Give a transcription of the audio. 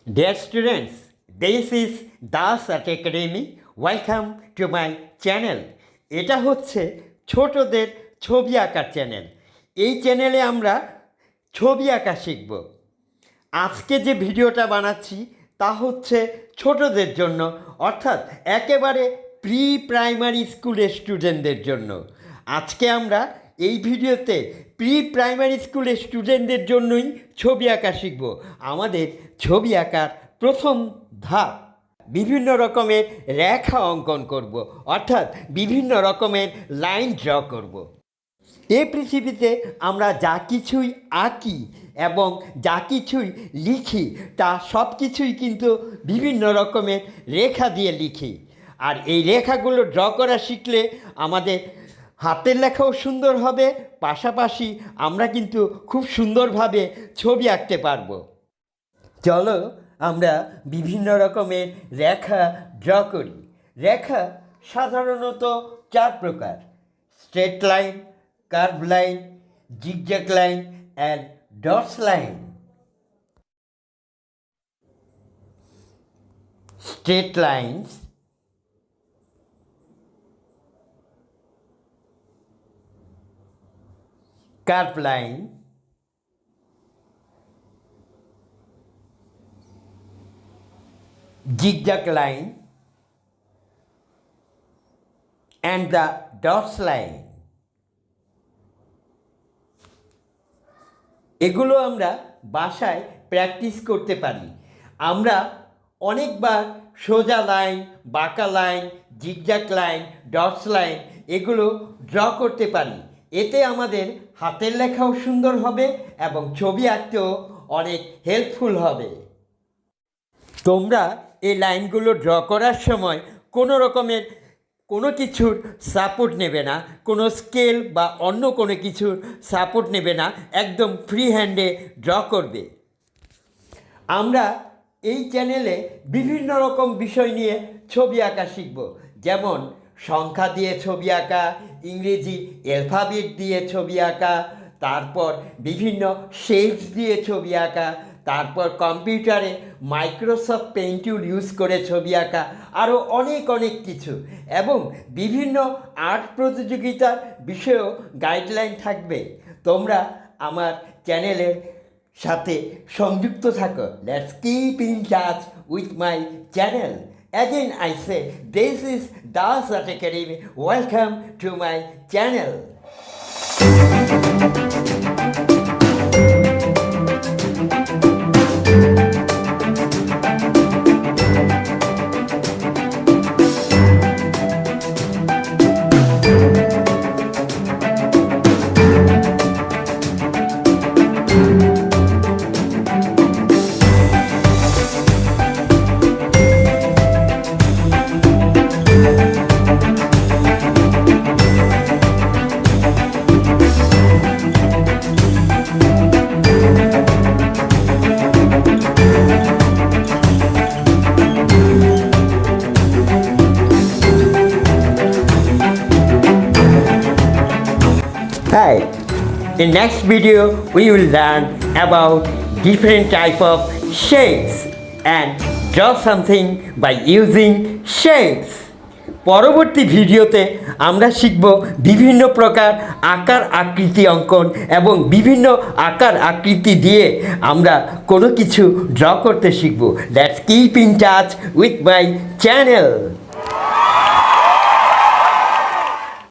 Dear students, this is Das Art Academy. Welcome to my channel. এটা হচ্ছে ছোটদের ছবি আঁকার চ্যানেল। এই চ্যানেলে আমরা ছবি আঁকা শিখব। আজকে যে ভিডিওটা বানাচ্ছি তা হচ্ছে ছোটদের জন্য, অর্থাৎ একেবারে প্রি প্রাইমারি স্কুলের স্টুডেন্টদের জন্য। আজকে আমরা এই ভিডিওতে প্রি প্রাইমারি স্কুলের স্টুডেন্টদের জন্যই ছবি আঁকা শিখব। আমাদের ছবি আঁকার প্রথম ধাপ বিভিন্ন রকমের রেখা অঙ্কন করব, অর্থাৎ বিভিন্ন রকমের লাইন ড্র করব। এই পৃথিবীতে আমরা যা কিছুই আঁকি এবং যা কিছুই লিখি তা সব কিছুই কিন্তু বিভিন্ন রকমের রেখা দিয়ে লিখি। আর এই রেখাগুলো ড্র করা শিখলে আমাদের হাতের লেখাও সুন্দর হবে, পাশাপাশি আমরা কিন্তু খুব সুন্দরভাবে ছবি আঁকতে পারবো। চলো আমরা বিভিন্ন রকমের রেখা ড্র করি। রেখা সাধারণত চার প্রকার: straight line, curve line, zigzag line and dots line. Straight lines, curve line, zigzag line and the dots line. এগুলো আমরা বাসায় প্র্যাকটিস করতে পারি। আমরা অনেকবার সোজা লাইন, বাঁকা line, zigzag line, dots line এগুলো ড্র করতে পারি। এতে আমাদের হাতের লেখাও সুন্দর হবে এবং ছবি আঁকতেও অনেক হেল্পফুল হবে। তোমরা এই লাইনগুলো ড্র করার সময় কোনো কিছুর সাপোর্ট নেবে না, কোনো স্কেল বা অন্য কোনো কিছুর সাপোর্ট নেবে না, একদম ফ্রি হ্যান্ডে ড্র করবে। আমরা এই চ্যানেলে বিভিন্ন রকম বিষয় নিয়ে ছবি আঁকা শিখব, যেমন সংখ্যা দিয়ে ছবি আঁকা, ইংরেজি অ্যালফাবেট দিয়ে ছবি আঁকা, তারপর বিভিন্ন শেপস দিয়ে ছবি আঁকা, তারপর কম্পিউটারে মাইক্রোসফট পেইন্ট টুল ইউজ করে ছবি আঁকা, আরও অনেক কিছু। এবং বিভিন্ন আর্ট প্রতিযোগিতার বিষয়েও গাইডলাইন থাকবে। তোমরা আমার চ্যানেলের সাথে সংযুক্ত থাকো। Let's keep in touch with my channel. Again I say, this is Das Art Academy. Welcome to my channel. Hi, in next video we will learn about different type of shapes and draw something by using shapes. পরবর্তী ভিডিওতে আমরা শিখব বিভিন্ন প্রকার আকার আকৃতি অঙ্কন এবং বিভিন্ন আকার আকৃতি দিয়ে আমরা কোনো কিছু ড্র করতে শিখব। Let's keep in touch with my channel.